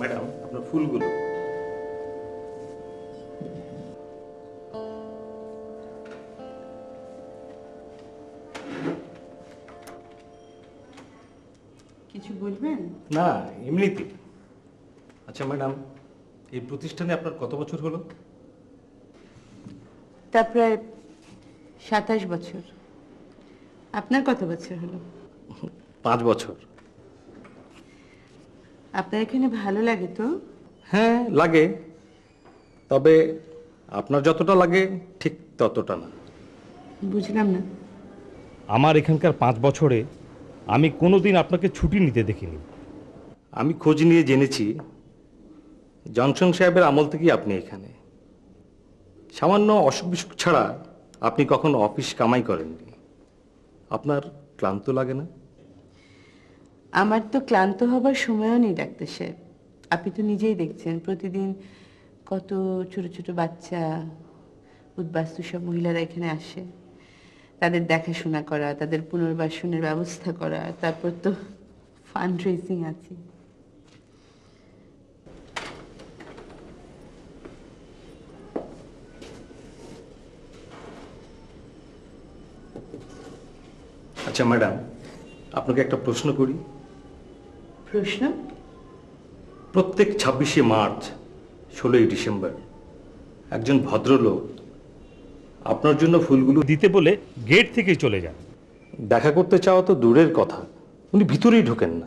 Madam, আপনার ফুলগুলো। কিছু বলবেন? না, এমনিতে। আচ্ছা ম্যাডাম, এই প্রতিষ্ঠানে আপনার কত বছর হলো? তা প্রায় 27 বছর। আপনার কত বছর হলো? 5 বছর। আপনার এখানে ভালো লাগে তো? হ্যাঁ লাগে, তবে আপনার যতটা লাগে ঠিক ততটা না। বুঝলাম না। আমার এখানকার 5 বছরে আমি কোনোদিন আপনাকে ছুটি নিতে দেখিনি। আমি খোঁজ নিয়ে জেনেছি জনসন সাহেবের আমল থেকেই আপনি এখানে। সামান্য অসুখ বিসুখ ছাড়া আপনি কখনো অফিস কামাই করেননি। আপনার ক্লান্ত লাগে না? আমার তো ক্লান্ত হবার সময়ও নেই ডাক্তার সাহেব। আপনি তো নিজেই দেখছেন প্রতিদিন কত ছোট ছোট বাচ্চা, উদ্বাস্তু সব মহিলারা এখানে আসে। তাদের দেখাশোনা করা, তাদের পুনর্বাসনের ব্যবস্থা করা, তারপর তো ফান্ড রেজিং আছে। আচ্ছা ম্যাডাম, আপনাকে একটা প্রশ্ন করি। প্রশ্ন? প্রত্যেক 26শে মার্চ, 16ই ডিসেম্বর একজন ভদ্রলোক আপনার জন্য ফুলগুলো দিতে বলে গেট থেকে চলে যান। দেখা করতে চাওয়া তো দূরের কথা, উনি ভিতরেই ঢোকেন না।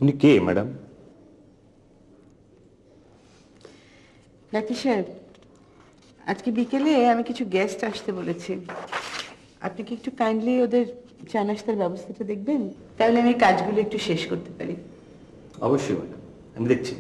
উনি কে ম্যাডাম? ডাক্তার সাহেব, আজকে বিকেলে আমি কিছু গেস্ট আসতে বলেছি। আপনি কি একটু কাইন্ডলি ওদের চা নাস্তার ব্যবস্থাটা দেখবেন? তাহলে আমি কাজগুলো একটু শেষ করতে পারি। অবশ্যই ম্যাডাম, আমি দেখছি।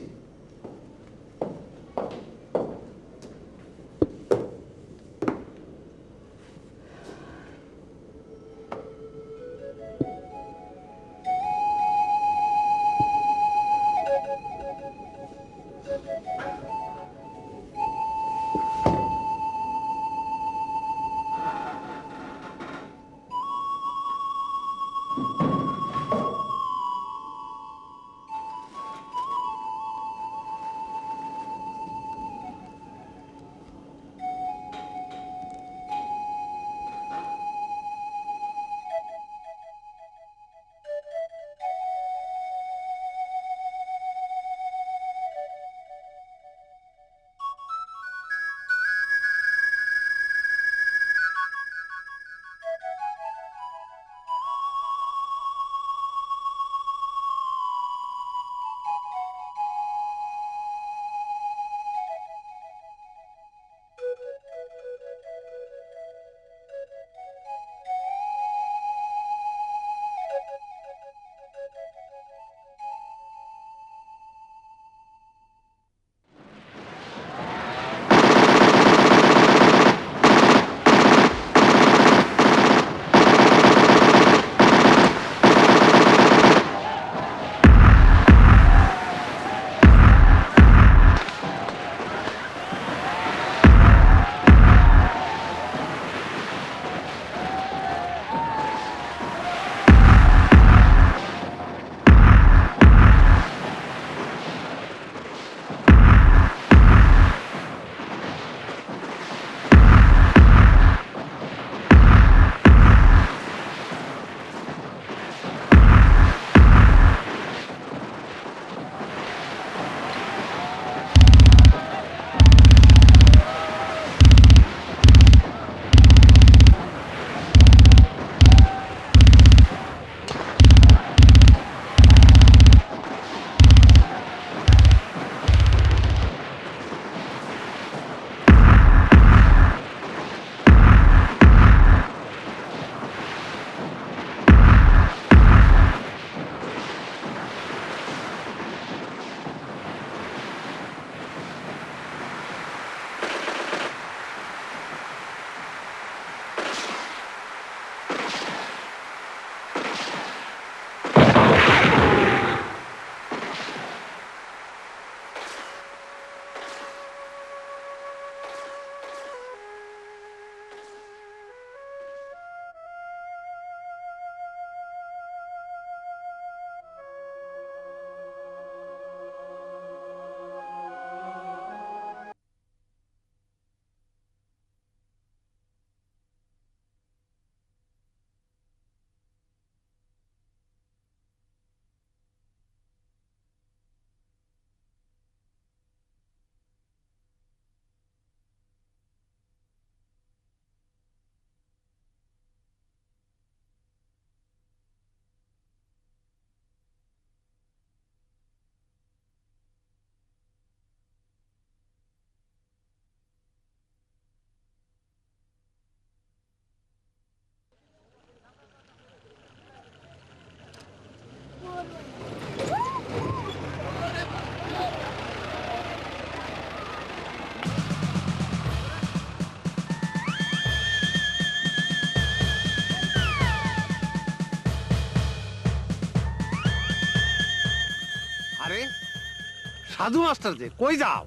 সাধু মাস্টার যে কই যাও?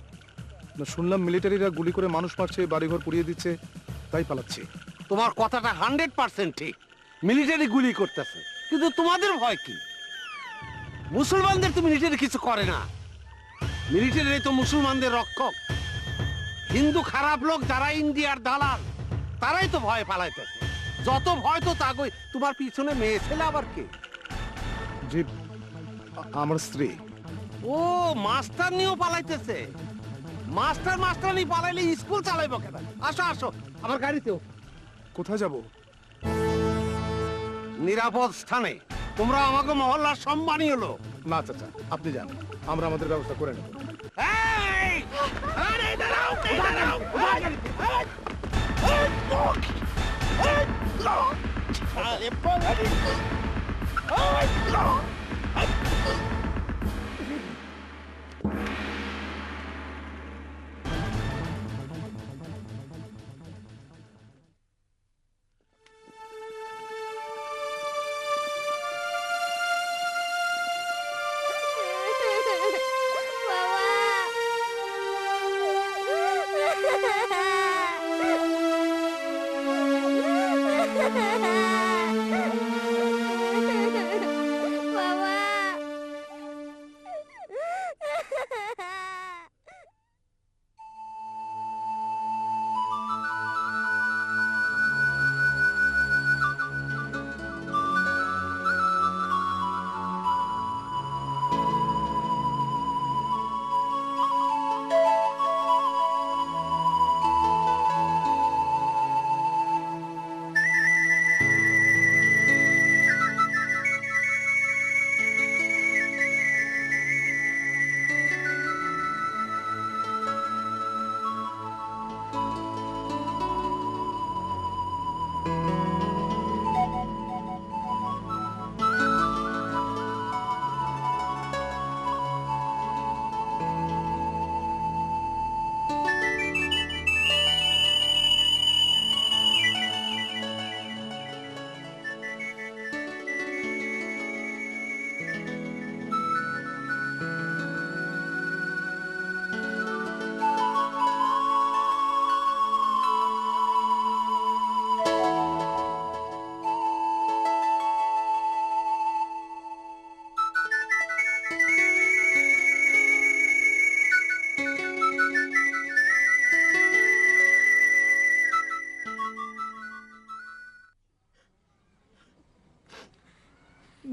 না, শুনলাম মিলিটারিরা গুলি করে মানুষ মারছে, বাড়িঘর পুড়িয়ে দিচ্ছে, তাই পালাচ্ছি। তোমার কথাটা 100% ঠিক। মিলিটারি গুলি করতেছে, কিন্তু তোমাদের ভয় কি? মুসলমানদের তো মিলিটারি কিছু করে না। মিলিটারি তো মুসলমানদের রক্ষক। হিন্দু খারাপ লোক যারা ইন্ডিয়ার দালাল, তারাই তো ভয় পালাইতেছে। যত ভয় তো তাগই। তোমার পিছনে মেয়ে ছেলে আবার কে? যে আমার স্ত্রী। ও মাস্টার নিয়েও পালাইতেছে। মাস্টার নিয়ে পালাইলে স্কুল চালাইবো কেন? আসো আসো আমার গাড়িতেও। কোথায় যাব? নিরাপদ স্থানে। তোমরা আমাকে মহল্লার সম্মানীয় লোক। না চাচা, আপনি যান, আমরা আমাদের ব্যবস্থা করে নেব। এই! আরে দাঁড়াও, দাঁড়াও! এই! এই, লোক! এই, লোক! আরে পালালি! এই, লোক!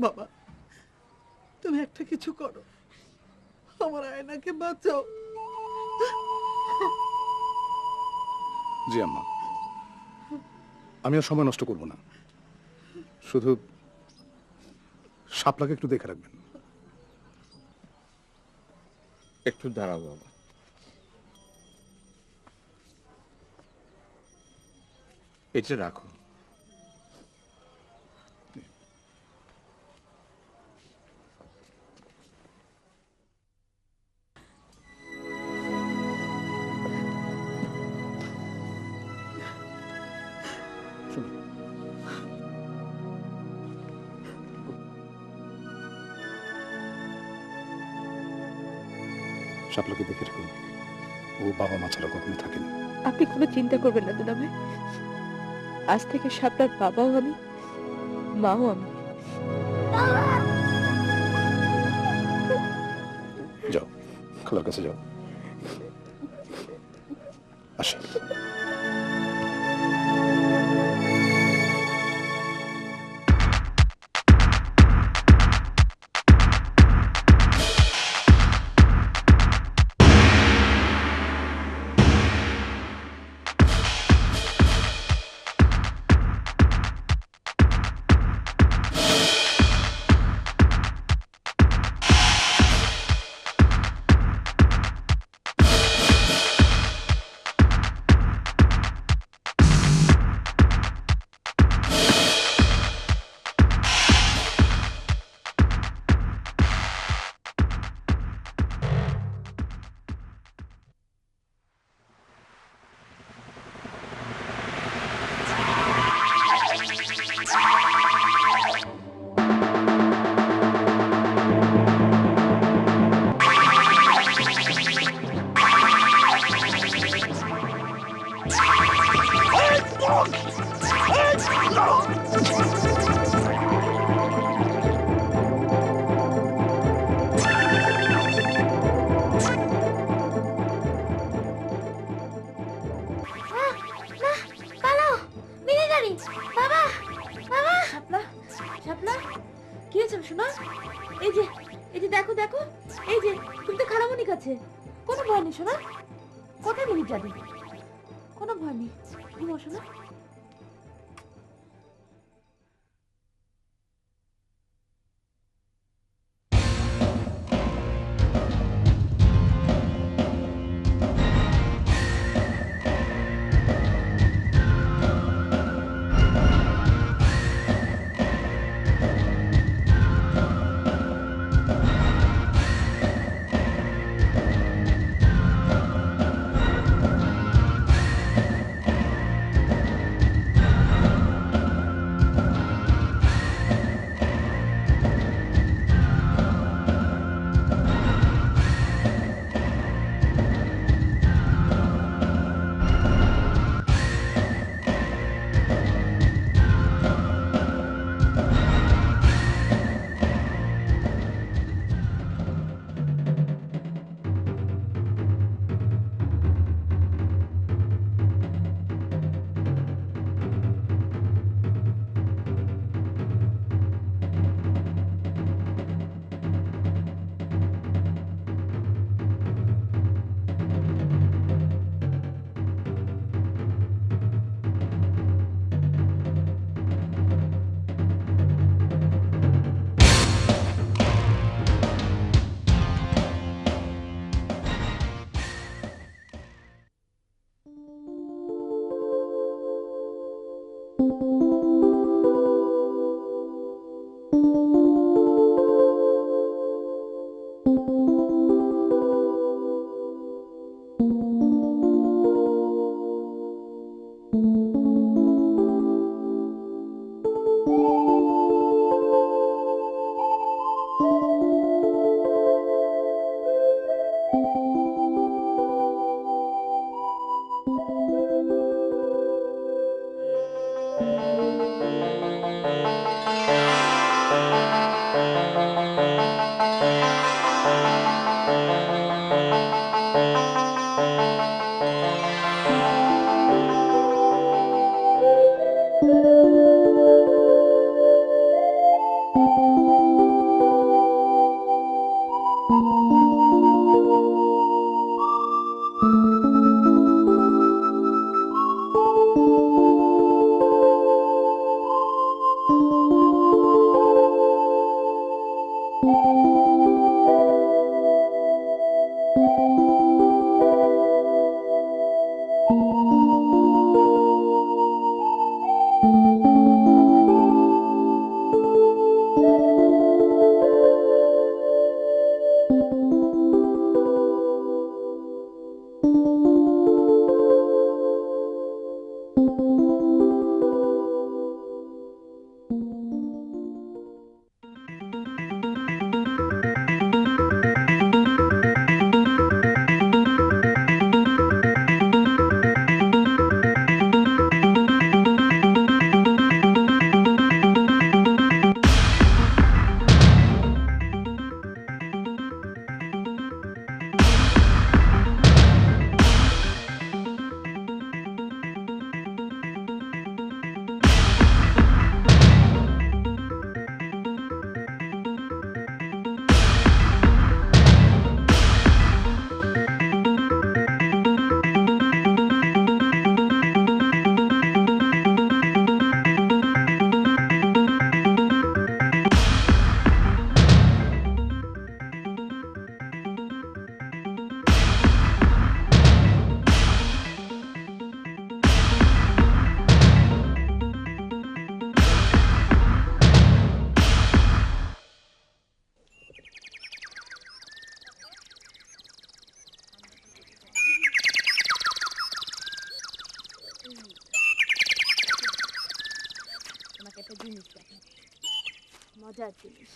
বাবা, তুমি একটা কিছু করো, আমার আয়নাকে বাঁচাও। জি আম্মা, আমি আর সময় নষ্ট করব না, শুধু শাপলাকে একটু দেখে রাখবেন। একটু দাঁড়াও বাবা। এটা রাখো। শুনুন, শাপলাকে দেখে রাখুন, ও বাবা মা ছাড়া কখনো থাকেনি। আপনি কোনো চিন্তা করবেন না দুলাভাই, আজ থেকে শাপলার বাবাও আমি, মাও আমি। যাও, খালার কাছে যাও। আসো। এই যে তুমি তো খালামণি কাছে, কোনো ভয় নেই শোনা। কোথায় মিনিট যাবে? কোনো ভয় নেই, ঘুমো শোনা। মজার জিনিস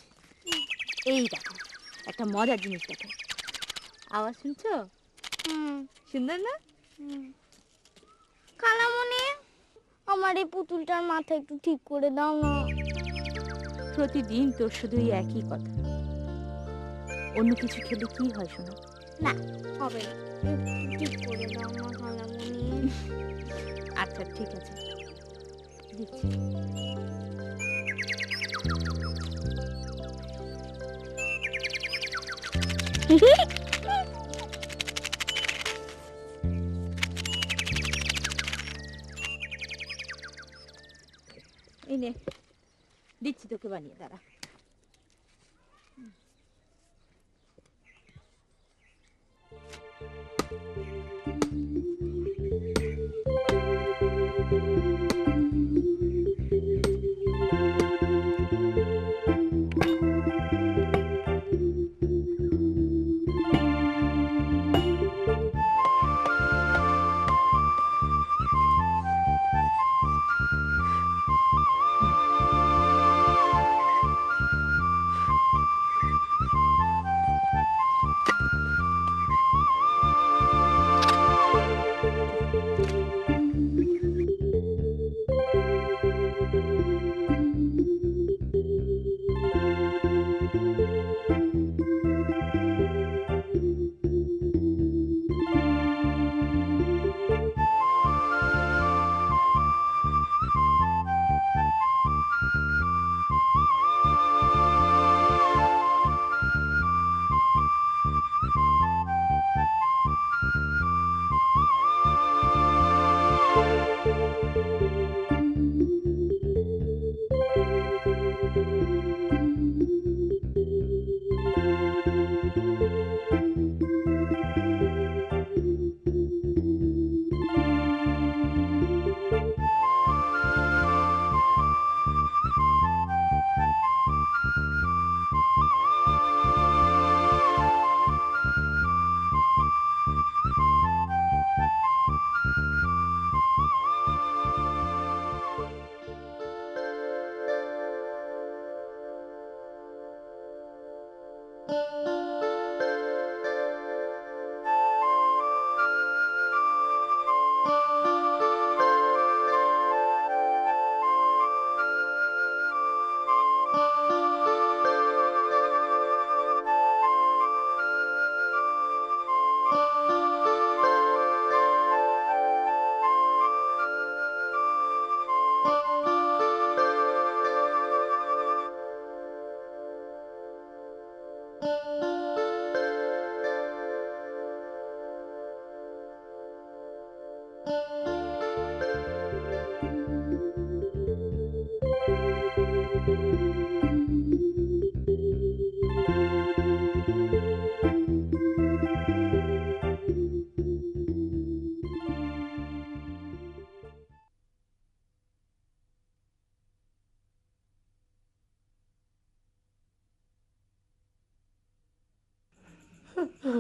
এই দেখো, একটা মজার জিনিস দেখো। আওয়াজ শুনছো? সুন্দর না? খালামণি, আমার এই পুতুলটার মাথা একটু ঠিক করে দাও না। প্রতিদিন তোর শুধু এই একই কথা। অন্য কিছু খেলে কি হয় শোনো? না হবে না, একটু ঠিক করে দাও না খালামণি। আচ্ছা ঠিক আছে, দিচ্ছি। এই নে, দিচ্ছি তোকে বানিয়ে, দাঁড়া।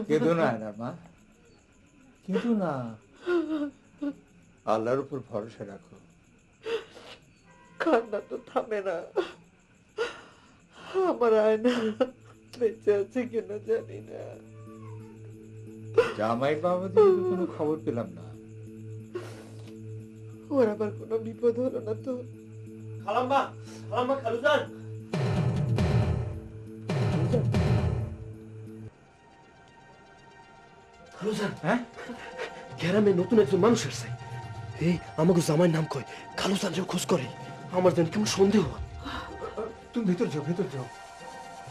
কেঁদো না আয়নার মা, কেঁদো না, আল্লাহর উপর ভরসা রাখো। কান্না তো থামে না। আমার আয়না বেঁচে আছে কিনা জানি না। জামাই বাবা দিয়ে তো কোনো খবর পেলাম না। ওর আবার কোনো বিপদ হলো না তো? খালাম্মা, খালাম্মা, খালুজান, খালুজান, হ্যাঁ, গ্রামে নতুন একজন মানুষ আসছে। এই আমাকে জামাইয়ের নাম কয়, খালুজান যে খোঁজ করে। আমার যেন কেমন সন্দেহ। তুমি ভেতর যাও, ভেতর যাও,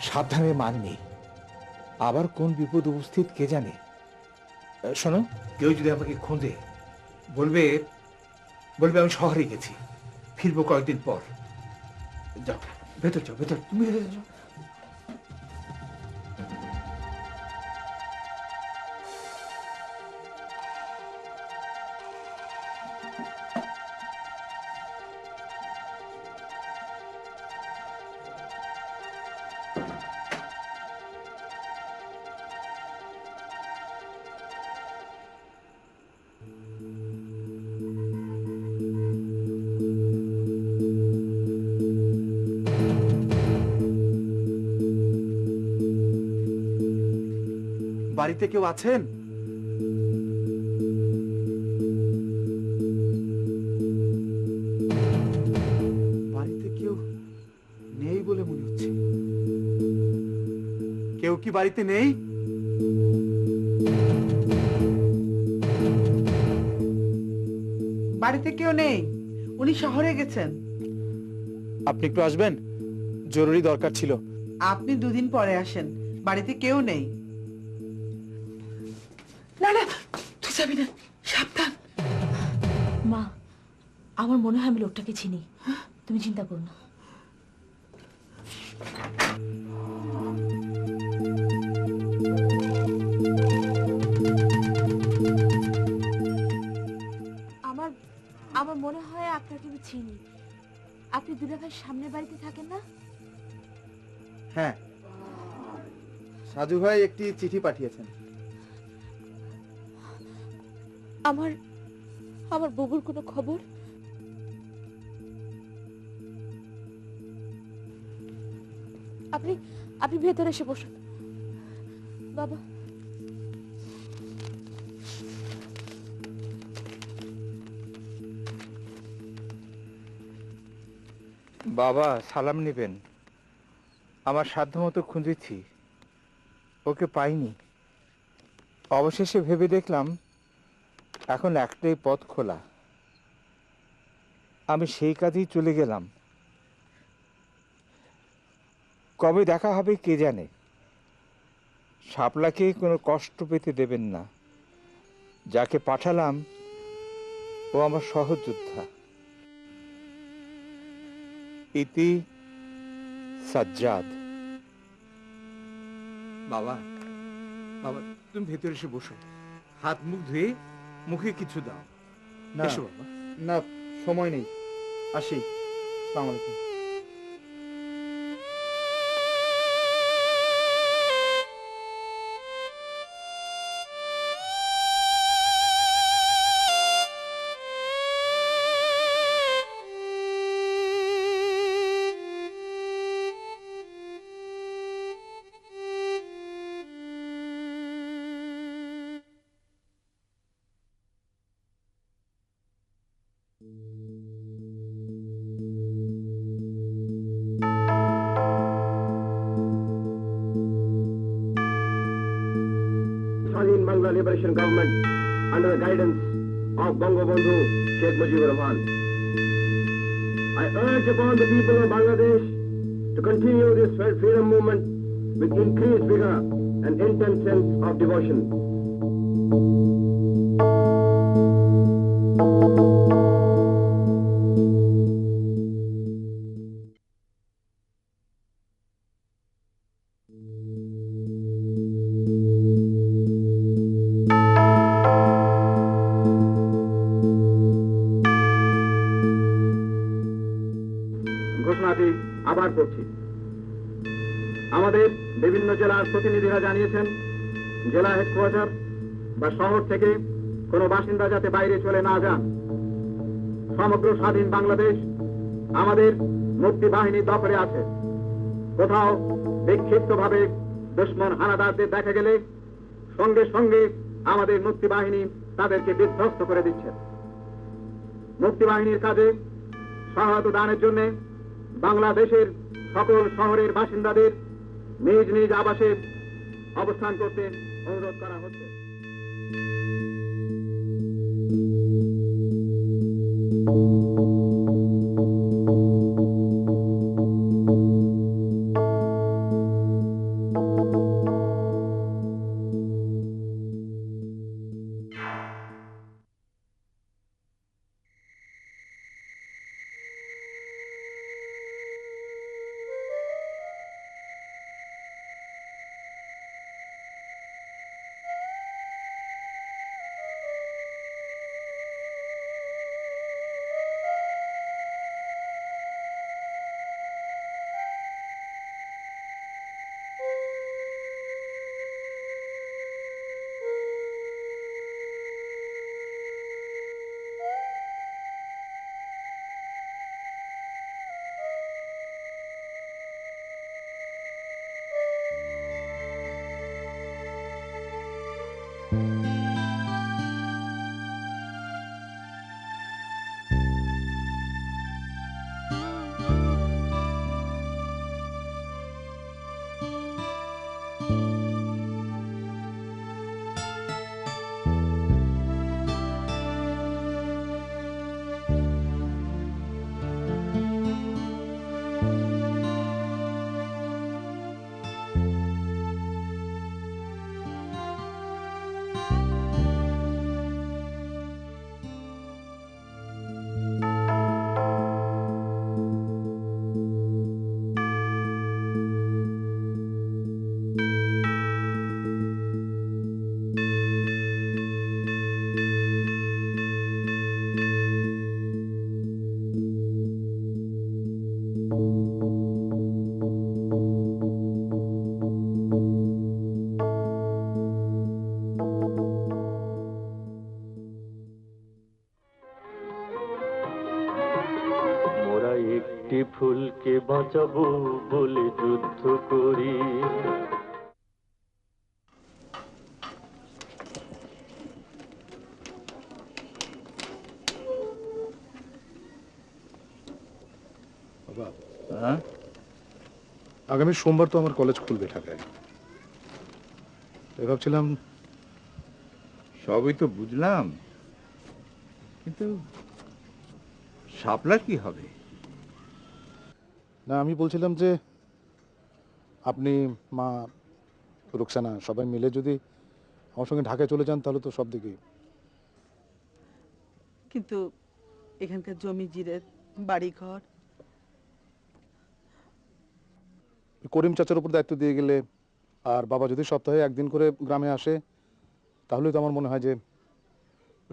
সাবধানে মান নেই, আবার কোন বিপদ উপস্থিত কে জানে। শোনো, কেউ যদি আমাকে খোঁজে বলবে বলবে আমি শহরে গেছি, ফিরবো কয়েকদিন পর। যাও ভেতর যাও, ভেতর, তুমি ভেতর যাও। বাড়িতে কেউ আছেন? বাড়িতে কেউ নেই বলে মনে হচ্ছে। কেউ কি বাড়িতে নেই? বাড়িতে কেউ নেই, উনি শহরে গেছেন। আপনি একটু আসবেন, জরুরি দরকার ছিল। আপনি দুদিন পরে আসেন, বাড়িতে কেউ নেই। না না, তুই যাবি না, সাবধান। মা, আমার মনে হয় আমি লোকটাকে চিনি, তুমি চিন্তা করো না। আমার আমার মনে হয় আপনাকে আমি চিনি। আপনি দুলাভাইয়ের সামনের বাড়িতে থাকেন না? হ্যাঁ, সাজু ভাই একটি চিঠি পাঠিয়েছেন। আমার আমার বুবুর কোনো খবর? আপনি আপনি ভেতরে এসে বসুন বাবা। বাবা সালাম নেবেন। আমার সাধ্যমতো খুঁজেছি, ওকে পাইনি। অবশেষে ভেবে দেখলাম এখন একটাই পথ খোলা, আমি সেই কাজেই চলে গেলাম। কবে দেখা হবে কে জানে। শাপলাকে কোনো কষ্ট পেতে দেবেন না। যাকে পাঠালাম ও আমার সহযোদ্ধা। ইতি সাজ্জাদ। বাবা, বাবা তুমি ভেতরে এসে বসো, হাত মুখ ধুয়ে মুখে কিছু দাও। না এসো বাবা। না, সময় নেই, আসি। আসসালামু আলাইকুম। Swazin Bangla Liberation Government under the guidance of Bangabandhu Sheikh Mujibur Rahman. I urge upon the people of Bangladesh to continue this freedom movement with increased vigor and intense sense of devotion. ঘোষণাটি আবার করছি। আমাদের বিভিন্ন জেলার প্রতিনিধিরা জানিয়েছেন, জেলা headquarter বা শহর থেকে কোনো বাসিন্দা যাতে বাইরে চলে না যান। সমগ্র স্বাধীন বাংলাদেশ আমাদের মুক্তি বাহিনী দখলে আছে। কোথাও বিক্ষিপ্তভাবে দুশ্মন হানাদারদের দেখা গেলে সঙ্গে সঙ্গে আমাদের মুক্তি বাহিনী তাদেরকে বিধ্বস্ত করে দিচ্ছে। মুক্তি বাহিনীর কাজে সহায়তা দানের জন্য বাংলাদেশের সকল শহরের বাসিন্দাদের নিজ নিজ আবাসে অবস্থান করতে অনুরোধ করা হচ্ছে। বাঁচাবো বলে যুদ্ধ করি। বাবা, আগামী সোমবার তো আমার কলেজ খুলবে ঢাকায়। তাই ভাবছিলাম। সবই তো বুঝলাম, কিন্তু শাপলার কি হবে? না, আমি বলছিলাম যে আপনি, মা, রুকসানা সবাই মিলে যদি আমার সঙ্গে ঢাকায় চলে যান তাহলে তো সব দিকেই। কিন্তু এখানকার জমি জিরে, বাড়ি ঘর, করিম চাচার উপর দায়িত্ব দিয়ে গেলে আর বাবা যদি সপ্তাহে একদিন করে গ্রামে আসে তাহলে তো আমার মনে হয় যে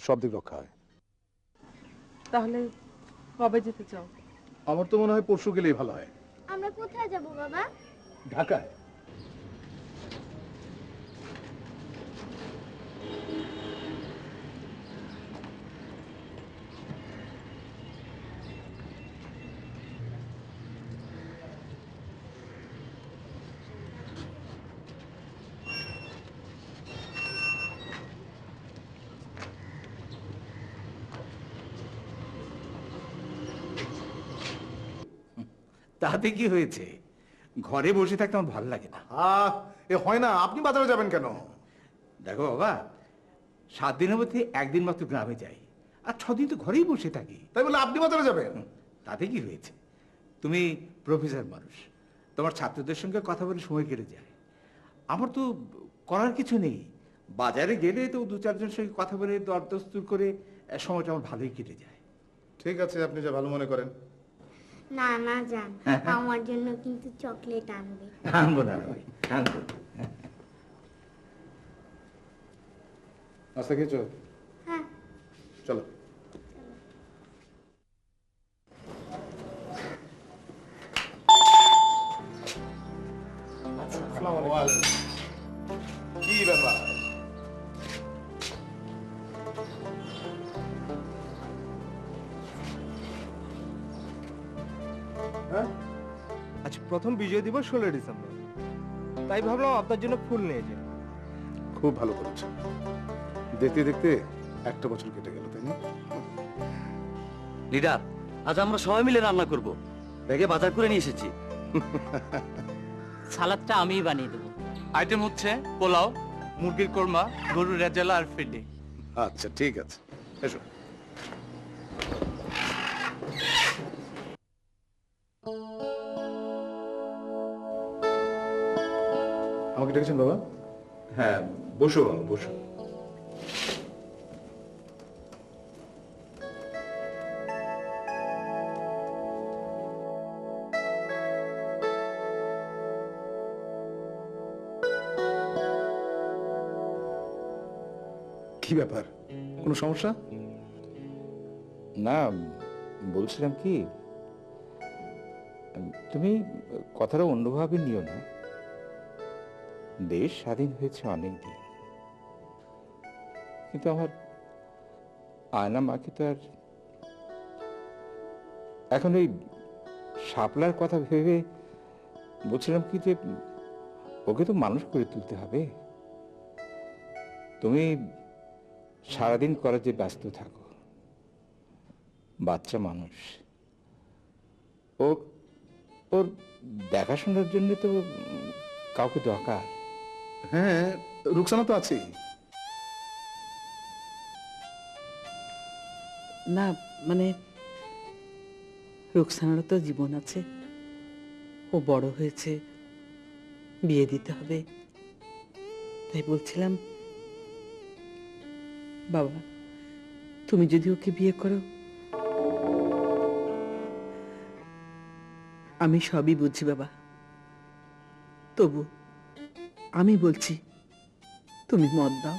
সব দিক রক্ষা হয়। তাহলে কবে যেতে চাও? আমার তো মনে হয় পরশু গেলেই ভালো হয়। আমরা কোথায় যাব বাবা? ঢাকায়। তাতে কি হয়েছে? ঘরে বসে থাকতে আমার ভালো লাগে না। এ হয় না, আপনি বাজারে যাবেন কেন? দেখো বাবা, 7 দিনের মধ্যে একদিন মাত্র গ্রামে যাই, আর 6 দিন তো ঘরেই বসে থাকি। তাই বলে আপনি বাজারে যাবেন? তাতে কি হয়েছে? তুমি প্রফেসর মানুষ, তোমার ছাত্রদের সঙ্গে কথা বলে সময় কেটে যায়। আমার তো করার কিছু নেই। বাজারে গেলে তো 2-4 জনের সঙ্গে কথা বলে দরদস্তুর করে সময়টা আমার ভালোই কেটে যায়। ঠিক আছে, আপনি যা ভালো মনে করেন। না না যান, আমার জন্য কিন্তু চকলেট আনবে। আনবো না ভাই, আনবো। নাস্তা খেয়েছো? হ্যাঁ। চলো। কি ব্যাপার? আজ প্রথম বিজয় দিবস 16 ডিসেম্বর, তাই ভাবলাম আপনার জন্য ফুল নিয়ে যাই। খুব ভালো করেছো। দেখতে দেখতে একটা বছর কেটে গেল, তাই না? লিডার, আজ আমরা সবাই মিলে রান্না করব। ব্যাগে বাজার করে নিয়ে এসেছি। সালাদটা আমিই বানিয়ে দেবো। আইটেম হচ্ছে পোলাও, মুরগির কোরমা, গরুর রেজালা আর ফিডি। আচ্ছা, ঠিক আছে, এসো। আমাকে ডেকেছেন বাবা? হ্যাঁ, বসো বাবা, বসো। কি ব্যাপার, কোনো সমস্যা? না, বলছিলাম কি, তুমি কথাটা অন্যভাবে নিও না। দেশ স্বাধীন হয়েছে অনেকদিন, কিন্তু আমার আয়না মাকে তো আর এখন ওই শাপলার কথা ভেবে বলছিলাম কি যে ওকে তো মানুষ করে তুলতে হবে। তুমি সারাদিন কলেজে ব্যস্ত থাকো, বাচ্চা মানুষ, ওর দেখাশোনার জন্য তো কাউকে দরকার। হ্যাঁ, রুকসানা তো আছেই। না মানে রুকসানারও তো জীবন আছে, ও বড় হয়েছে, বিয়ে দিতে হবে। তাই বলছিলাম বাবা, তুমি যদি ওকে বিয়ে করো, আমি সবই বুঝি বাবা, তবু আমি বলছি তুমি মত দাও।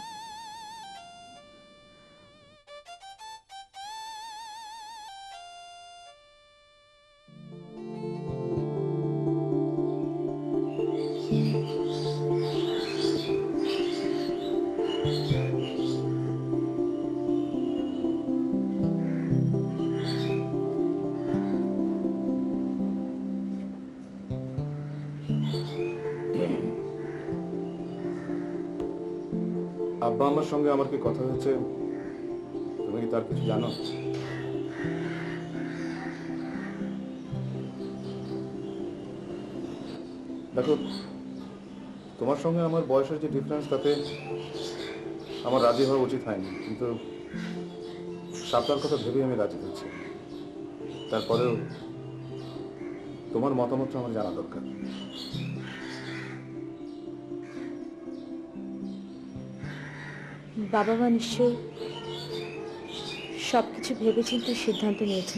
আব্বা আমার সঙ্গে আমার কি কথা হয়েছে, তুমি কি তার কিছু জানো? দেখো, তোমার সঙ্গে আমার বয়সের যে ডিফারেন্স, তাতে আমার রাজি হওয়া উচিত হয়নি, কিন্তু সাপটার কথা ভেবেই আমি রাজি হচ্ছি। তারপরেও তোমার মতামতটা আমার জানা দরকার। বাবা মা নিশ্চয়ই সবকিছু ভেবেচিন্তে সিদ্ধান্ত নিয়েছে।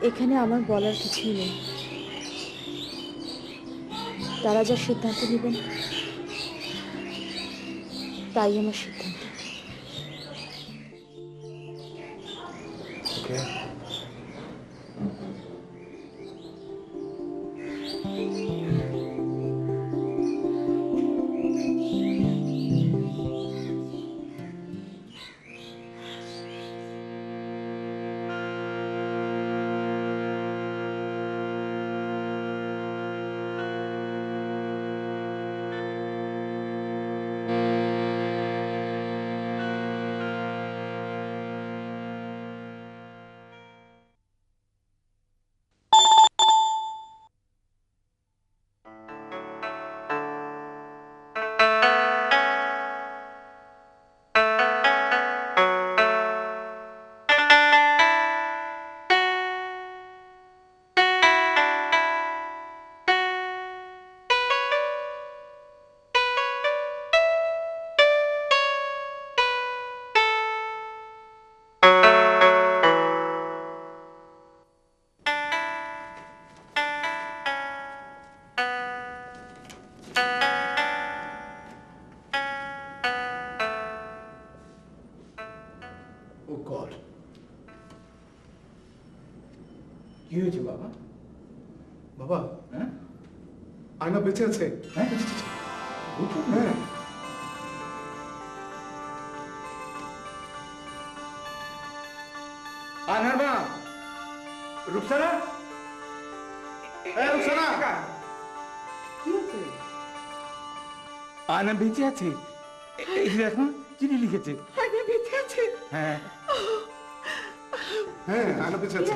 এখানে আমার বলার কিছুই নেই। তারা যা সিদ্ধান্ত নেবেন তাই আমার সিদ্ধান্ত। ও গড, কি হয়েছে বাবা? বাবা, হ্যাঁ আয়না বেঁচে আছে। হ্যাঁ হ্যাঁ, আনার মা, রুকসানা, রুকসানা, আয়না বেঁচে আছে। এই দেখুন চিঠি লিখেছে। আয়না বেঁচে আছে? হ্যাঁ হ্যাঁ, আয়না বেঁচে আছে।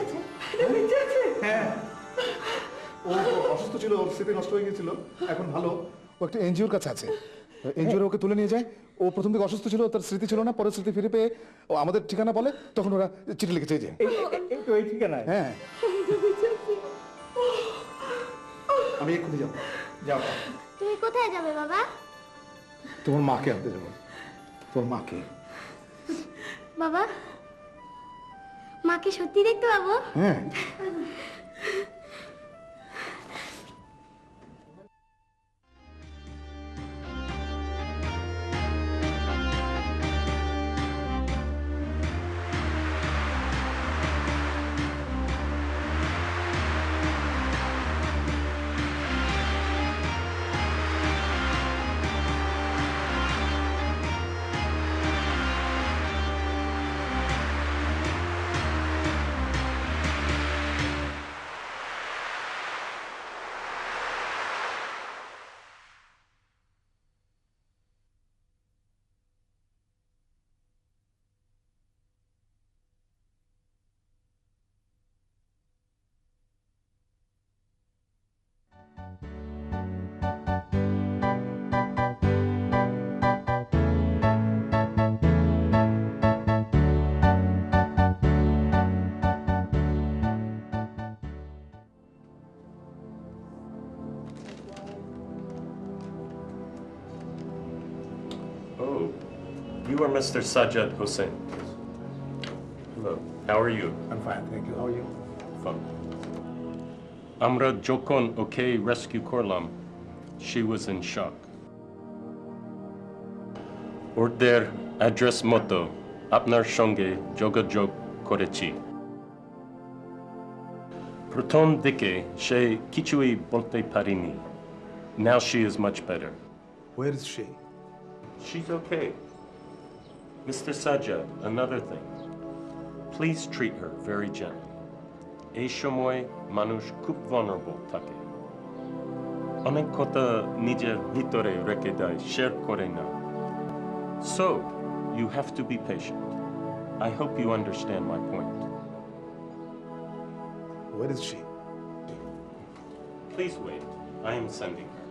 আয়না বেঁচে আছে? হ্যাঁ, ও অসুস্থ ছিল, ওর স্মৃতি নষ্ট হয়ে গেছিল, এখন ভালো। ও একটা এনজিওর কাছে আছে, এনজিওর ওকে তুলে নিয়ে যায়। ও প্রথম দিকে অসুস্থ ছিল, তার স্মৃতি ছিল না, পরে স্মৃতি ফিরে পেয়ে ও আমাদের ঠিকানা বলে, তখন ওরা চিঠি লিখেছে যে। এই তো এই ঠিকানায়। হ্যাঁ, আমি এক্ষুনি যাবো। যাও। তুমি কোথায় যাবে বাবা? তোমার মাকে আনতে যাবো। তোমার মাকে? বাবা, মাকে সত্যি দেখতে পাবো? হ্যাঁ। Oh, you are Mr. Sajjad Hussain. Hello, how are you? I'm fine, thank you. How are you? Fine. Amra Jokon okay rescue korlam. She was in shock. Order address motto. Apnar shonge jogajog korechi. Proton dike she kichui bolte parini. Now she is much better. Where is she? She's okay. Mr. Sajjad, another thing. Please treat her very gently. Ei shomoy manush খুব vulnerable থাকে. অনেক কথা নিজের ভিতরে রেখে দেয়, share করে না। So, you have to be patient. I hope you understand my point. Where is she? Please wait. I am sending her.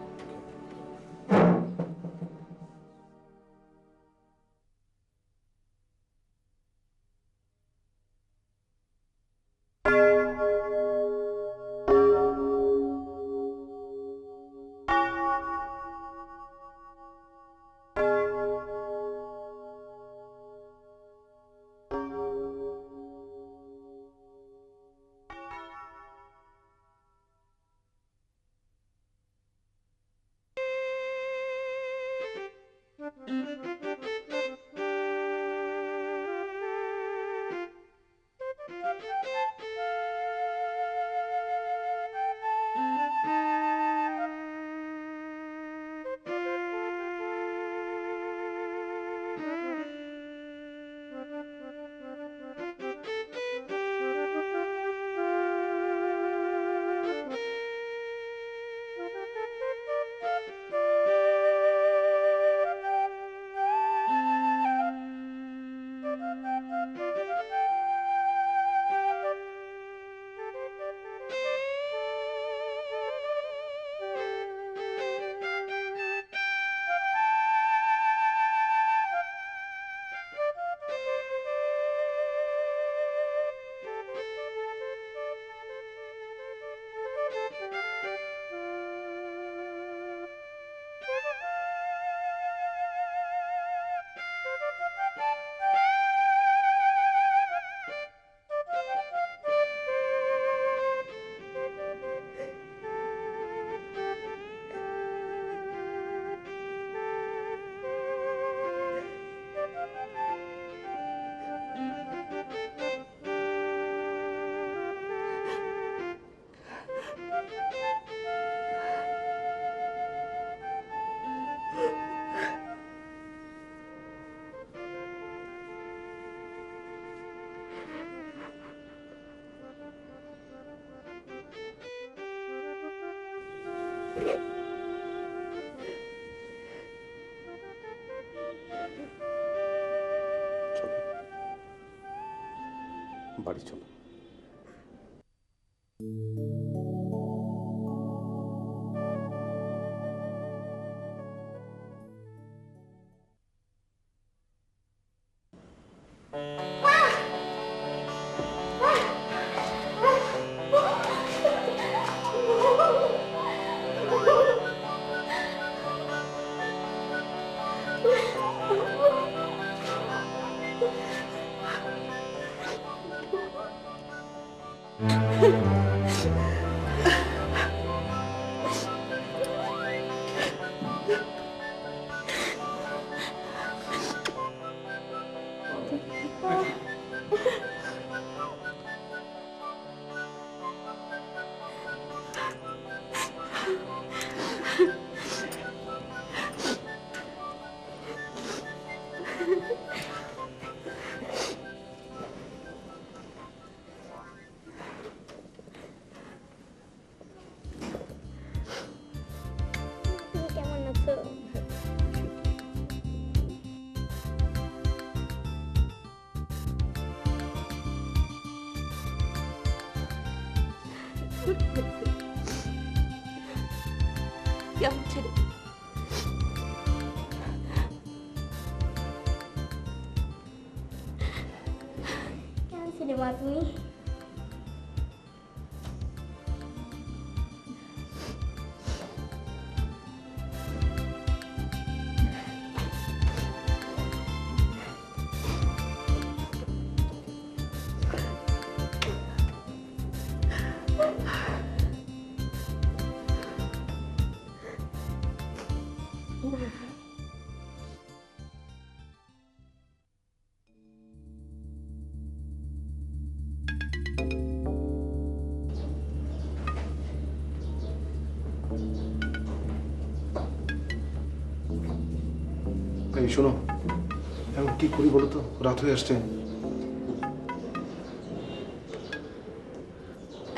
বাড়ি চলো। কেমন আছো? কেমন ছেলে? কেমন ছিলে মা তুমি? এই শোনো, এখন কি করি বলো তো, রাত হয়ে আসছে।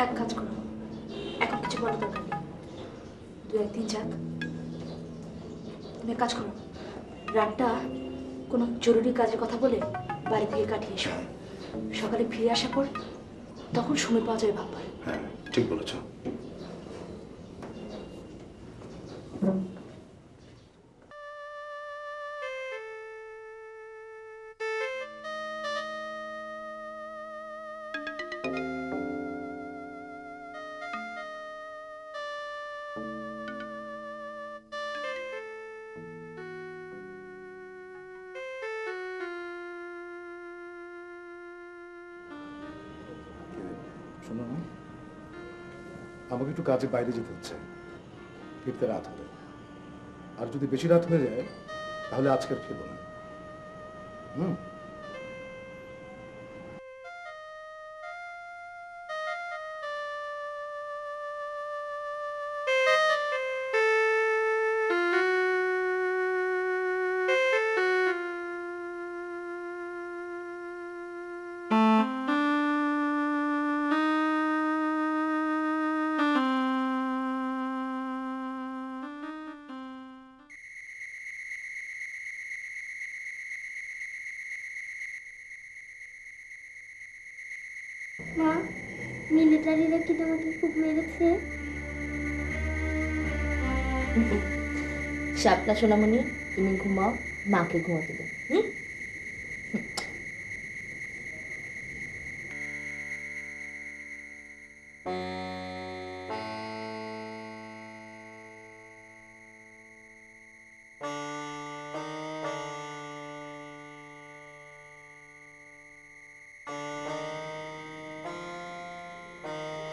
এক কাজ করো, এখন কিছু বলার দরকার নেই। 2-1 দিন তুমি এক কাজ করো, রাতটা কোনো জরুরি কাজের কথা বলে বাড়ি থেকে কাটিয়ে এসো। সকালে ফিরে আসার পর তখন সময় পাওয়া যাবে ভাববার। হ্যাঁ, ঠিক বলেছ। শোনো না, আমাকে একটু কাজে বাইরে যেতে হচ্ছে, ফিরতে রাত হবে। আর যদি বেশি রাত হয়ে যায় তাহলে আজকে আর ফিরবো না। হুম। মা, মিলিটারিরা কি তোমাকে খুব মেরেছে? শাপলা সোনামণি, তুমি ঘুমাও, মাকে ঘুমাতে দাও।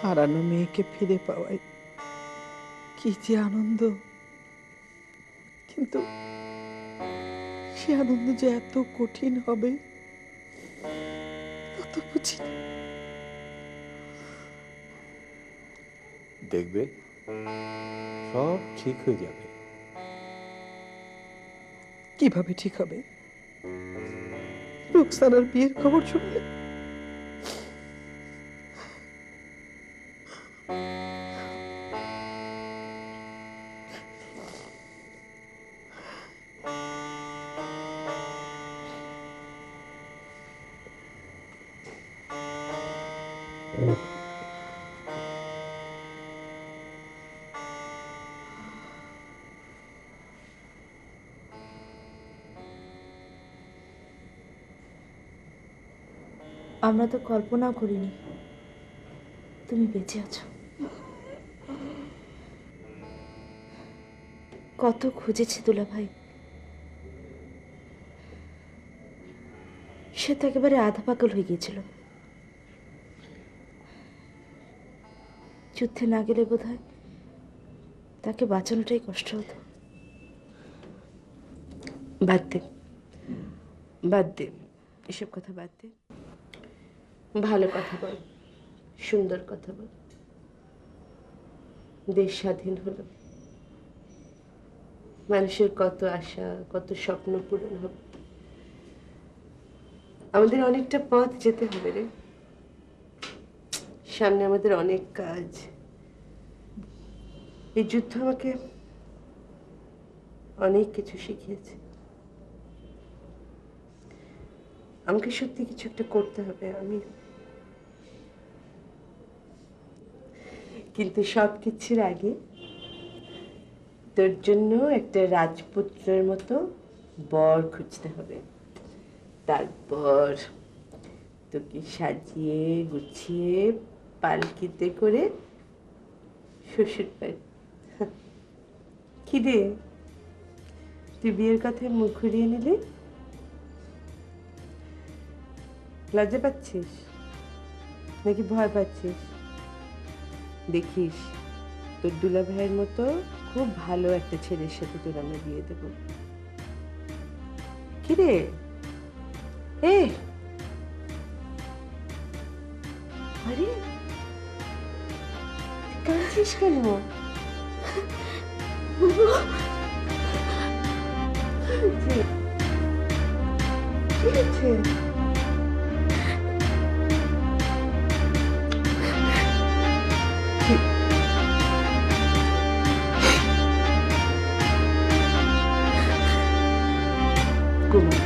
হারানো মেয়েকে ফিরে পাওয়ায় কি যে আনন্দ, কিন্তু সে আনন্দ যে এত কঠিন হবে তা তো বুঝি না। দেখবে সব ঠিক হয়ে যাবে। কিভাবে ঠিক হবে? রুকসানার বিয়ের খবর শুনলে আমরা তো কল্পনাও করিনি তুমি বেঁচে আছো। কত খুঁজেছি দুলা ভাই, সে তো একেবারে আধা পাগল হয়ে গিয়েছিল। যুদ্ধে না গেলে বোধহয় তাকে বাঁচানোটাই কষ্ট হতো। বাদ দে, বাদ দে, এসব কথা বাদ দে। ভালো কথা বল, সুন্দর কথা বল। দেশ স্বাধীন হলো, মানুষের কত আশা, কত স্বপ্ন পূরণ হবে। আমাদের অনেকটা পথ যেতে হবে রে, সামনে আমাদের অনেক কাজ। এই যুদ্ধ আমাকে অনেক কিছু শিখিয়েছে। আমাকে সত্যি কিছু একটা করতে হবে। কিন্তু সব কিছুর আগে তোর জন্য একটা রাজপুত্রের মতো বর খুঁজতে হবে। তারপর তোকে সাজিয়ে গুছিয়ে পালকিতে করে শ্বশুর বাড়ি। কি রে, তুই বিয়ের কথায় মুখ ঘুরিয়ে নিলি? লজ্জা পাচ্ছিস নাকি ভয় পাচ্ছিস? দেখিস, তোর দুলা ভাইয়ের মতো খুব ভালো একটা ছেলের সাথে তোর আমরা বিয়ে দেব। কি রে, আরে কাঁদছিস কেন? কি হচ্ছে? ঘুমা।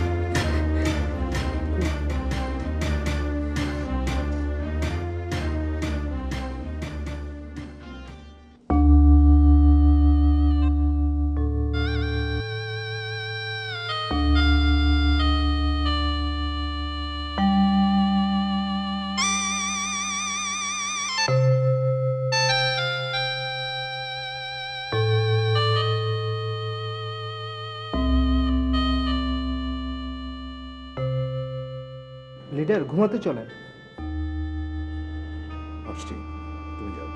লিডার ঘুমাতে চলেন। আসছি, তুমি যাও।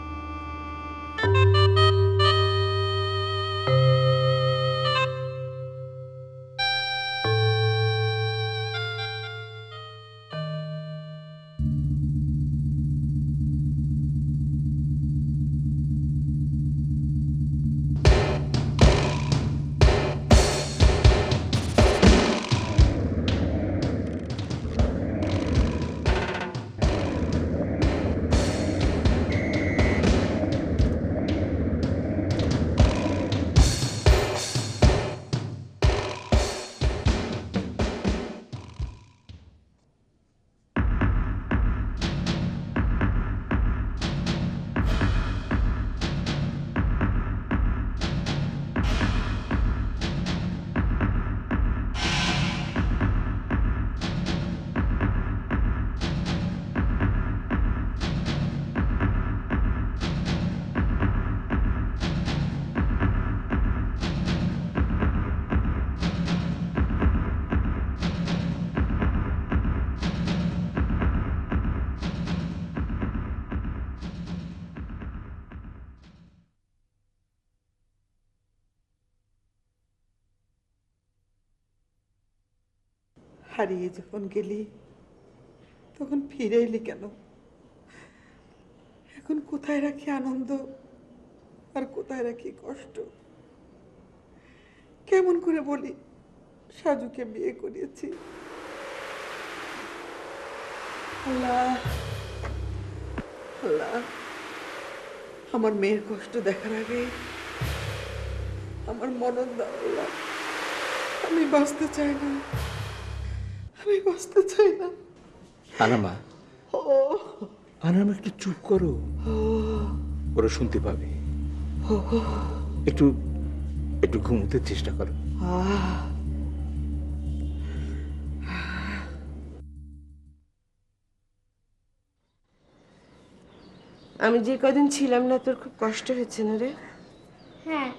হারিয়ে যখন গেলি তখন ফিরে এলি কেন? এখন কোথায় রাখি আনন্দ আর কোথায় রাখি কষ্ট? কেমন করে বলি সাজুকে বিয়ে করিয়েছি? আল্লাহ আল্লাহ, আমার মেয়ের কষ্ট দেখার আগে আমার মনন দাও আল্লাহ। আমি বাঁচতে চাই না, আমি বাঁচতে চাই না। আনামা, আনামা একটু চুপ করো, ওরা শুনতে পাবে। একটু একটু ঘুমোতে চেষ্টা করো। আমি যে কদিন ছিলাম না তোর খুব কষ্ট হচ্ছে না রে? হ্যাঁ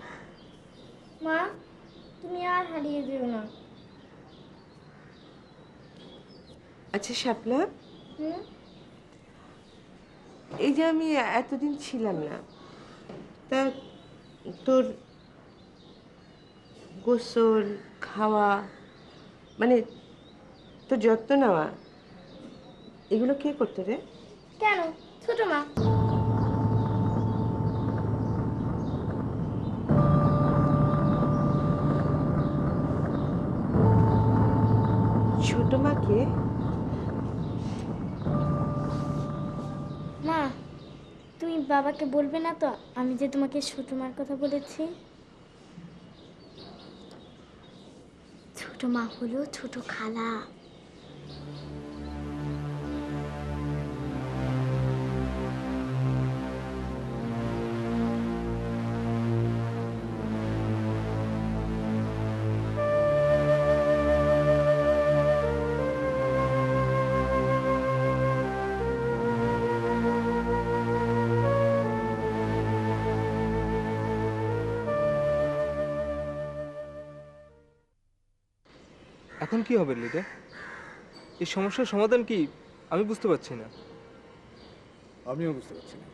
মা, তুমি আর হারিয়ে যেও না। আচ্ছা শাপলা, এই যে আমি এতদিন ছিলাম না, তা তোর গোসল খাওয়া মানে তোর যত্ন নেওয়া এগুলো কে করতো রে? কেন, ছোট মা। ছোট মাকে? মা, তুমি বাবাকে বলবে না তো আমি যে তোমাকে ছোট মার কথা বলেছি? ছোট মা হলো ছোট খালা। এখন কি হবে লিডার? এই সমস্যার সমাধান কি আমি বুঝতে পারছি না। আমিও বুঝতে পারছি না।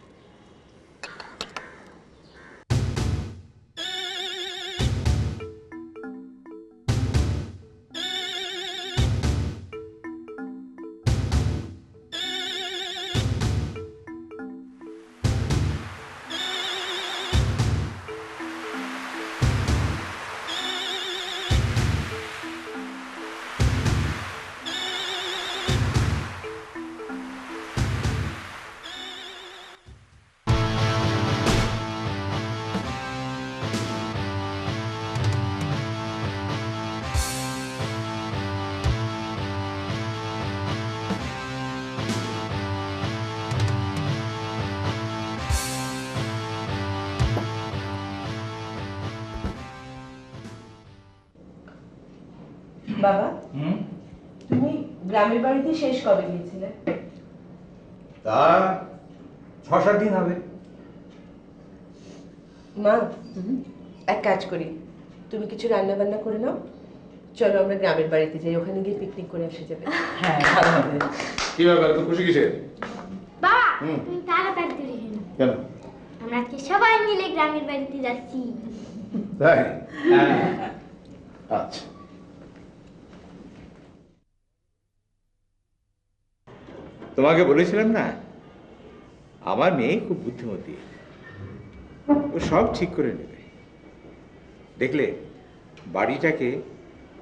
বাবা তুমি গ্রামের বাড়িতে শেষ কবে গিয়েছিলে? তা 6-7 দিন হবে। মা এক কাজ করি, তুমি কিছু রান্না বান্না করে নাও, চলো আমরা গ্রামের বাড়িতে যাই, ওখানে গিয়ে পিকনিক করে আসা যাবে। হ্যাঁ ভালো হবে। কি ব্যাপার, তো খুশি কিসের? বাবা তুমি তাড়াতাড়ি তৈরি হয়ে নাও। কেন? আমরা আজকে সবাই মিলে গ্রামের বাড়িতে যাচ্ছি। তাই? আচ্ছা। তোমাকে বলেছিলাম না, আমার মেয়ে খুব বুদ্ধিমতী, ও সব ঠিক করে নেবে। দেখলে বাড়িটাকে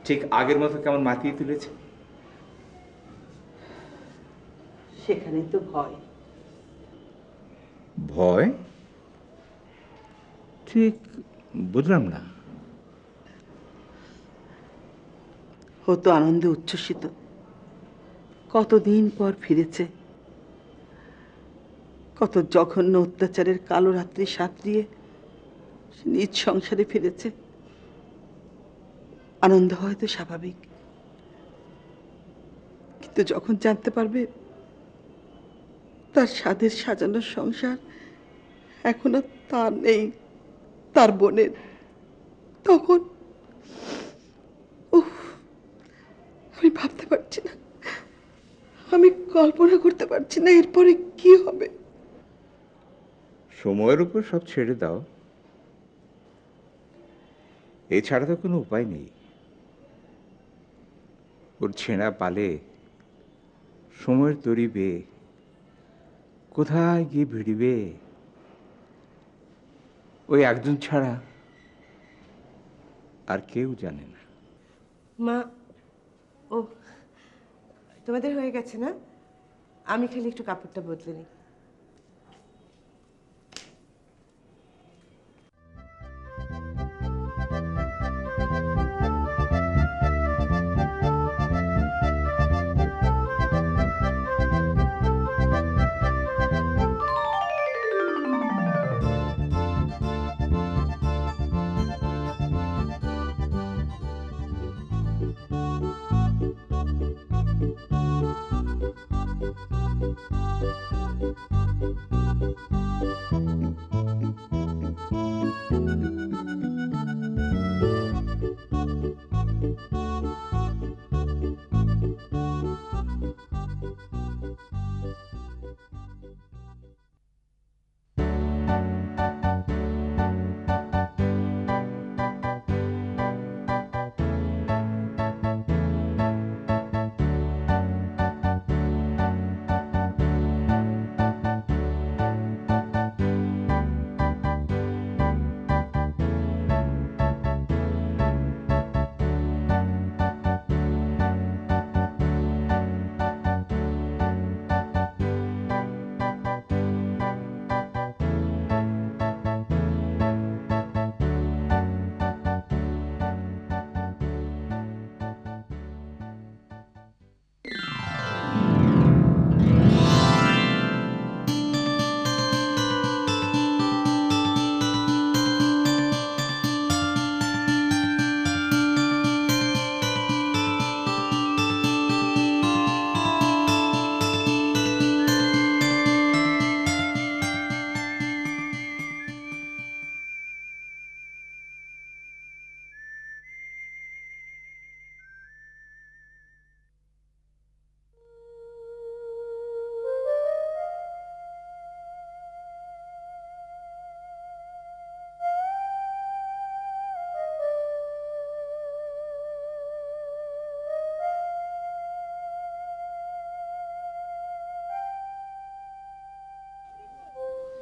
ঠিক আগের মতো কেমন মাতিয়ে তুলেছে। সেখানেই তো ভয়। ভয়? ঠিক বুঝলাম না। ও তো আনন্দে উচ্ছ্বসিত, কতদিন পর ফিরেছে, কত জঘন্য অত্যাচারের কালো রাত্রি সাঁতরিয়ে নিজ সংসারে ফিরেছে। আনন্দ হয়তো স্বাভাবিক, কিন্তু যখন জানতে পারবে তার স্বাদের সাজানো সংসার এখন আর তার নেই, তার বোনের, তখন আমি ভাবতে পারছি না, আমি কল্পনা করতে পারছি না এরপরে কি হবে। সময়ের উপর সব ছেড়ে দাও, এছাড়া তো কোনো উপায় নেই। ওর ছেঁড়া পালে সময়ের তরি বেয়ে কোথায় গিয়ে ভিড়িবে ওই একজন ছাড়া আর কেউ জানে না। মা, ও তোমাদের হয়ে গেছে না? আমি খালি একটু কাপড়টা বদলে নিই।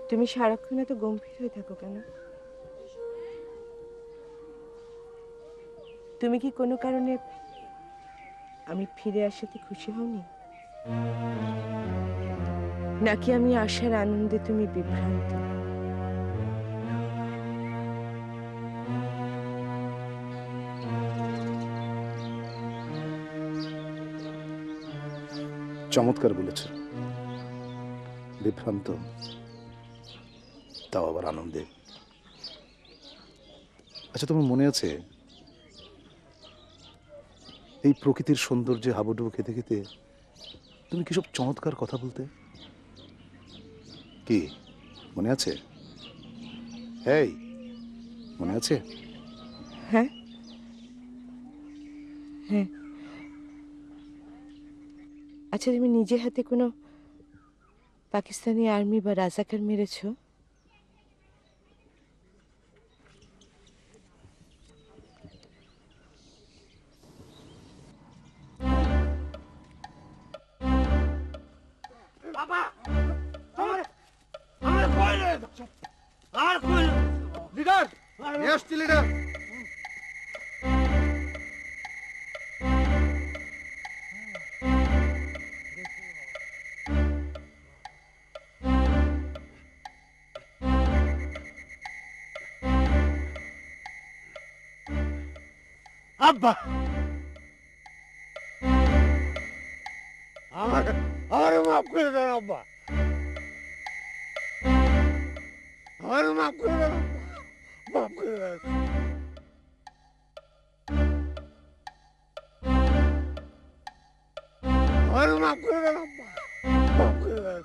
তুমি সারাক্ষণ এত গম্ভীর হয়ে থাকো কেন? তুমি কি কোনো কারণে আমি ফিরে আসাতে খুশি হওনি, নাকি আমি আসার আনন্দে তুমি বিভ্রান্ত? চমৎকার বলেছ, বিভ্রান্ত, তাও আবার আনন্দে। আচ্ছা, তোমার মনে আছে এই প্রকৃতির সৌন্দর্যে হাবুডুবু খেতে খেতে তুমি কি সব চমৎকার কথা বলতে। কি মনে আছে? এই মনে আছে? হ্যাঁ হ্যাঁ। আচ্ছা, তুমি নিজে হাতে কোনো পাকিস্তানি আর্মি বা রাজাকার মেরেছো? বাবা আমার কই রে আর কই লিডার এসটি লিডার আব্বা আমার মাফ করে দেন আব্বা, আমার মাফ করে দেন, মাফ করে দেন। আমার মাফ করে দেন আব্বা, মাফ করে দেন।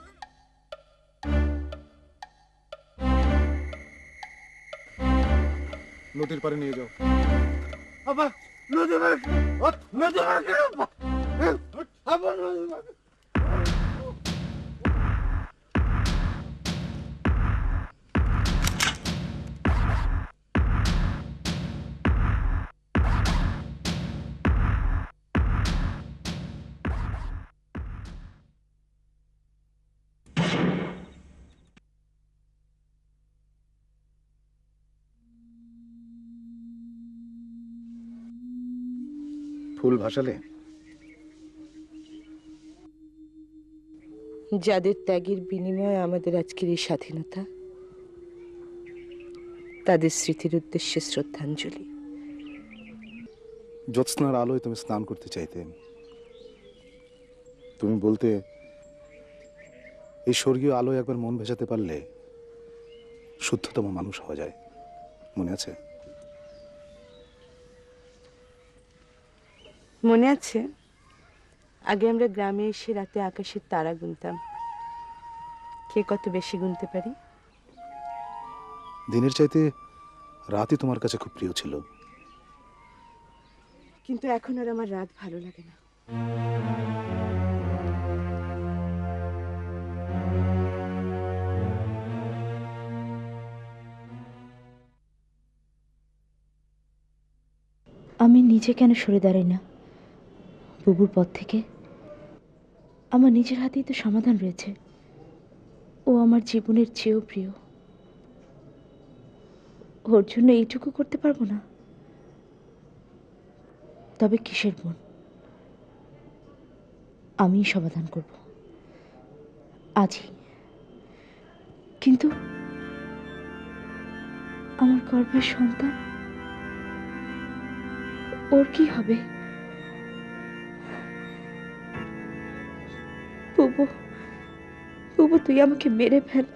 নদীর পাড়ে নিয়ে যাও। আব্বা নদী মার নদী মার কেন আব্বা, আব্বা নদী মার। ফুল ভাসালে? যাদের ত্যাগের বিনিময়ে আমাদের আজকের এই স্বাধীনতা, তাদের স্মৃতির উদ্দেশ্যে শ্রদ্ধাঞ্জলি। জ্যোৎস্নার আলোয় তুমি স্নান করতে চাইতে, তুমি বলতে এই স্বর্গীয় আলোয় একবার মন ভেজাতে পারলে শুদ্ধতম মানুষ হওয়া যায়। মনে আছে? মনে আছে, আগে আমরা গ্রামে এসে রাতে আকাশের তারা গুনতাম, কে কত বেশি গুনতে পারি। দিনের চাইতে রাতই তোমার কাছে খুব প্রিয় ছিল। কিন্তু এখন আর আমার রাত ভালো লাগে না। আমি নিজে কেন সরে দাঁড়াই না বুবুর পথ থেকে? আমার নিজের হাতেই তো সমাধান রয়েছে। ও আমার জীবনের চেয়েও প্রিয়। ওর জন্য এইটুকু করতে পারবো না? তবে কিসের বোন, আমিই সমাধান করব আজই। কিন্তু আমার গর্ভের সন্তান, ওর কি হবে? বুবু, বুবু, তুই আমাকে মেরে ফেল।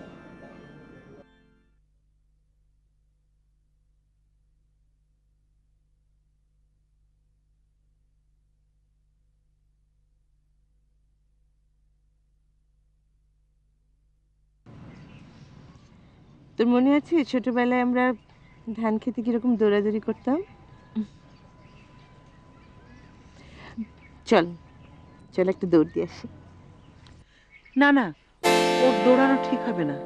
তোর মনে আছে ছোটবেলায় আমরা ধান খেতে কিরকম দৌড়াদৌড়ি করতাম? চল চল একটু দৌড় দিয়ে আসি। না না, ওর দৌড়ানো ঠিক হবে না।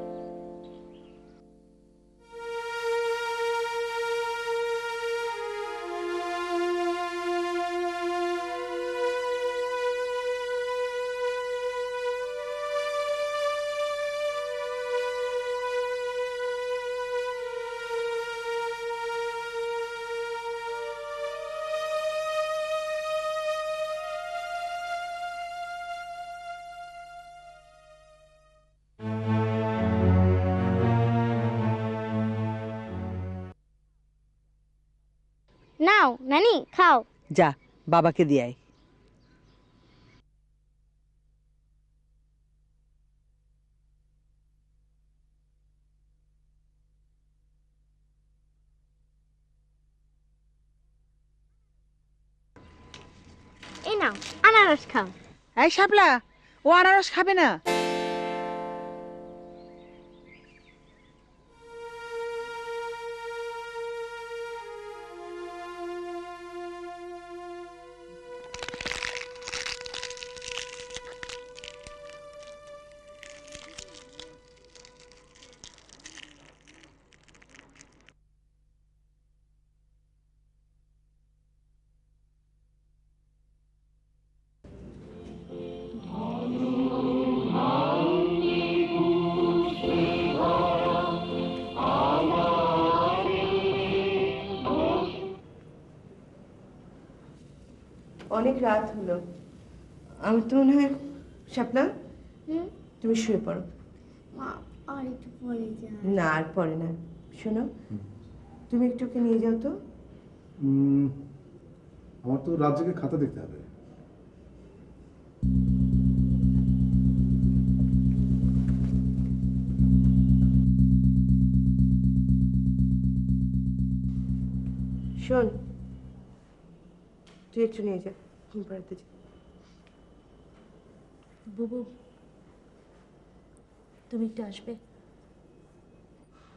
নাও নানি খাও। যা বাবাকে দিয়ে আয়। নাও আনারস খাও। এই শাপলা, ও আনারস খাবে না। অনেক রাত হলো, আমার তো মনে হয় শাপলা তুমি শুয়ে পড়ো। মা আর একটু পরে যা। না আর পরে না, শোনো তুমি একটু ওকে নিয়ে যাও তো। আমার তো রাত জেগে খাতা দেখতে হবে। শোন তুই একটু নিয়ে যা, ঘুম পাড়াতে যা। বুবু, তুমি একটু আসবে,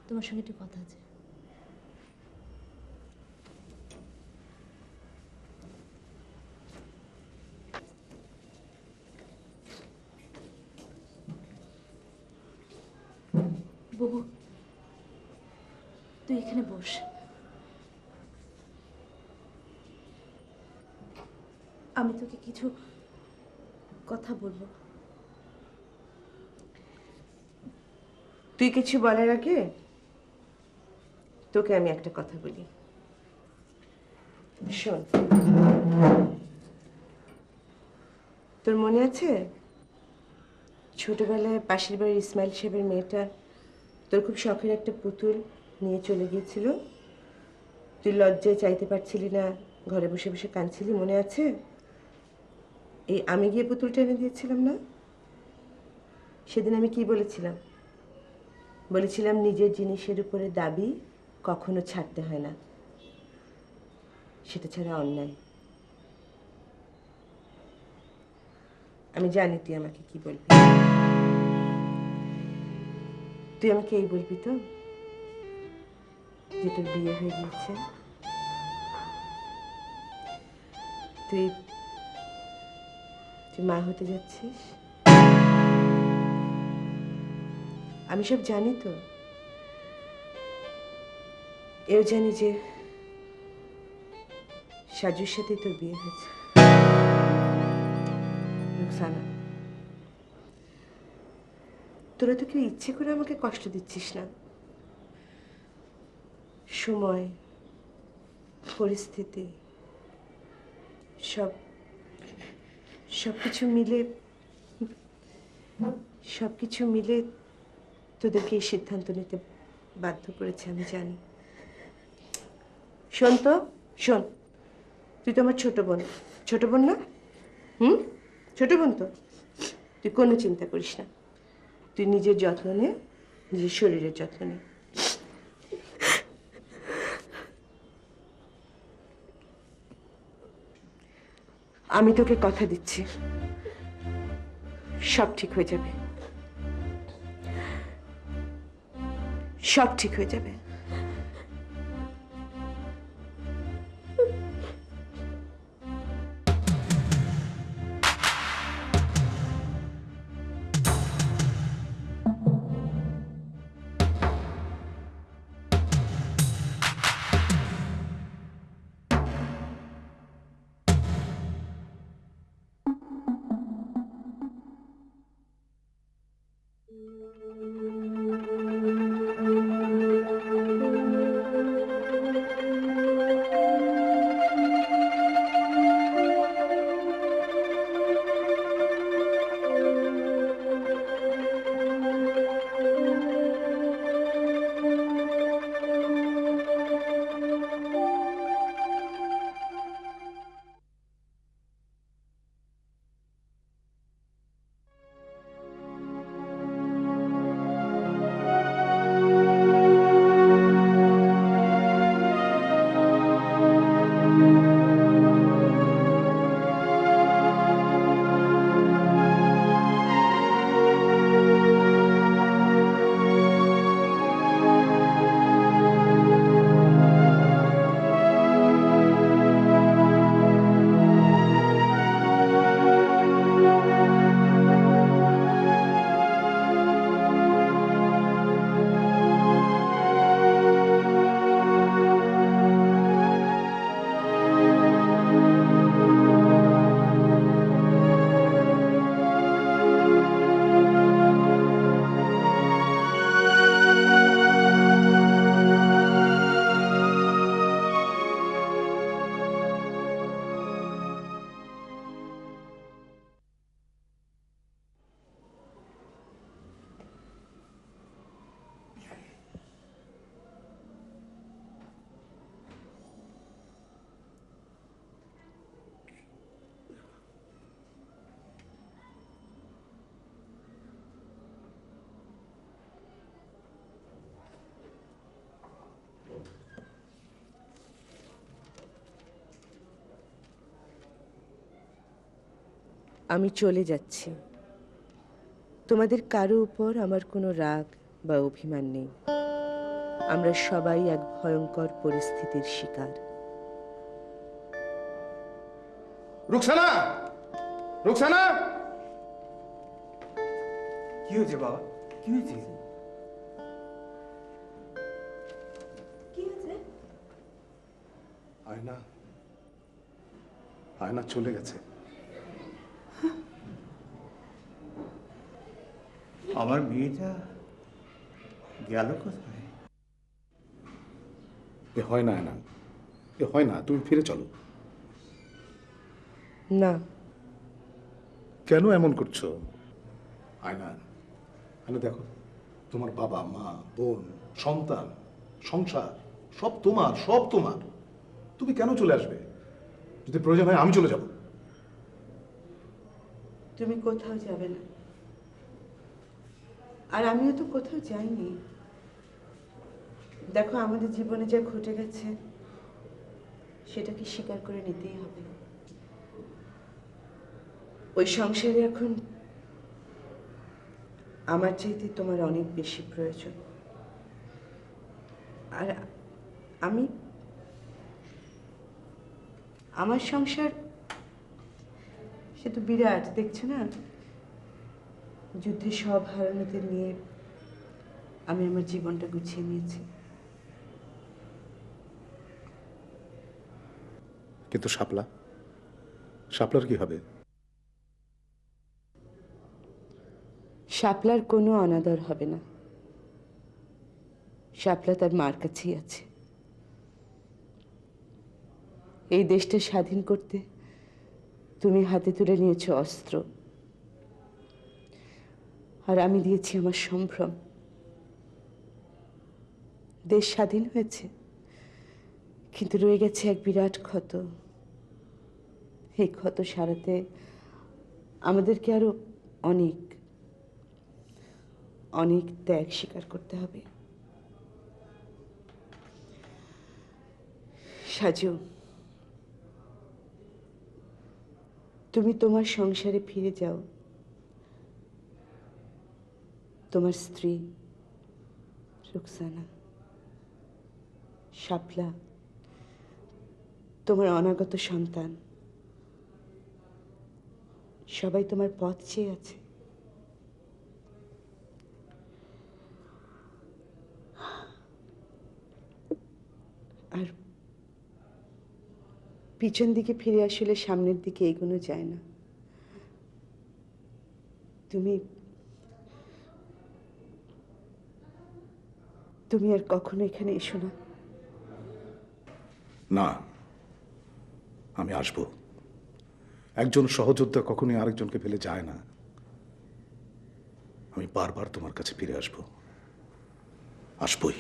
তোমার সঙ্গে একটু কথা আছে। বুবু, তুই এখানে বস। আমি তোকে কিছু কথা বলবো। তুই কিছু বলার আগে তোকে আমি একটা কথা বলি, শোন। তোর মনে আছে ছোটবেলায় পাশের বাড়ির ইসমাইল সাহেবের মেয়েটা তোর খুব শখের একটা পুতুল নিয়ে চলে গিয়েছিল? তুই লজ্জায় চাইতে পারছিলি না, ঘরে বসে বসে কাঁদছিলি, মনে আছে? এই আমি গিয়ে পুতুলটা এনে দিয়েছিলাম না? সেদিন আমি কি বলেছিলাম? বলেছিলাম নিজের জিনিসের উপরে দাবি কখনো ছাড়তে হয় না, সেটা ছাড়া অন্যায়। আমি জানি তুই আমাকে কি বলবি। তুই আমাকে এই বলবি তো যে তোর বিয়ে হয়ে গিয়েছে, তুই তুই মা হতে যাচ্ছিস। আমি সব জানি তো, এও জানি যে সাজুর সাথে তোর বিয়ে হয়েছে। রুকসানা, তোরা তো কেউ ইচ্ছে করে আমাকে কষ্ট দিচ্ছিস না। সময়, পরিস্থিতি সবকিছু মিলে তোদেরকে এই সিদ্ধান্ত নিতে বাধ্য করেছে, আমি জানি। শোন তো, শোন, তুই তো আমার ছোট বোন না? ছোট বোন তো। তুই কোনো চিন্তা করিস না, তুই নিজের যত্ন নে, নিজের শরীরের যত্ন নে। আমি তোকে কথা দিচ্ছি, সব ঠিক হয়ে যাবে, সব ঠিক হয়ে যাবে। আমি চলে যাচ্ছি। তোমাদের কারো উপর আমার কোনো রাগ বা অভিমান নেই। আমরা সবাই এক ভয়ঙ্কর পরিস্থিতির শিকার। রুকসানা, রুকসানা, কি হয়েছে বাবা? কি হয়েছে? আয়না, আয়না চলে গেছে। আমার মেয়েটা গেল কোথায়? এ হয় না আয়না, এ হয় না। তুমি ফিরে চলো। না। কেন এমন করছো আয়না? আয়না দেখো, তোমার বাবা মা বোন সন্তান সংসার সব তোমার, সব তোমার। তুমি কেন চলে আসবে? যদি প্রয়োজন হয় আমি চলে যাব। তুমি কোথাও যাবে না, আর আমিও তো কোথাও যাইনি। দেখো, আমাদের জীবনে যা ঘটে গেছে সেটাকে স্বীকার করে নিতেই হবে। ওই সংসারে এখন আমার চাইতে তোমার অনেক বেশি প্রয়োজন। আর আমার সংসার সে তো বিরাট, দেখছো না? যুদ্ধে সব হারানোদের নিয়ে আমি আমার জীবনটা গুছিয়ে নিয়েছি। কিন্তু শাপলা, শাপলার কি হবে? শাপলার কোনো অনাদর হবে না। শাপলা তার মার কাছেই আছে। এই দেশটা স্বাধীন করতে তুমি হাতে তুলে নিয়েছো অস্ত্র, আর আমি দিয়েছি আমার সম্ভ্রম। দেশ স্বাধীন হয়েছে, কিন্তু রয়ে গেছে এক বিরাট ক্ষত। এই ক্ষত সারাতে আমাদেরকে আরো অনেক অনেক ত্যাগ স্বীকার করতে হবে। সাজু, তুমি তোমার সংসারে ফিরে যাও। তোমার স্ত্রী রুকসানা, শাপলা, তোমার অনাগত সন্তান সবাই তোমার পথ চেয়ে আছে। আর পিছন দিকে ফিরে আসলে সামনের দিকে এগোনো যায় না। তুমি আর কখনো এখানে এসো না। না, আমি আসব। একজন সহযোদ্ধা কখনোই আরেকজনকে ফেলে যায় না। আমি বারবার তোমার কাছে ফিরে আসবো, আসবই।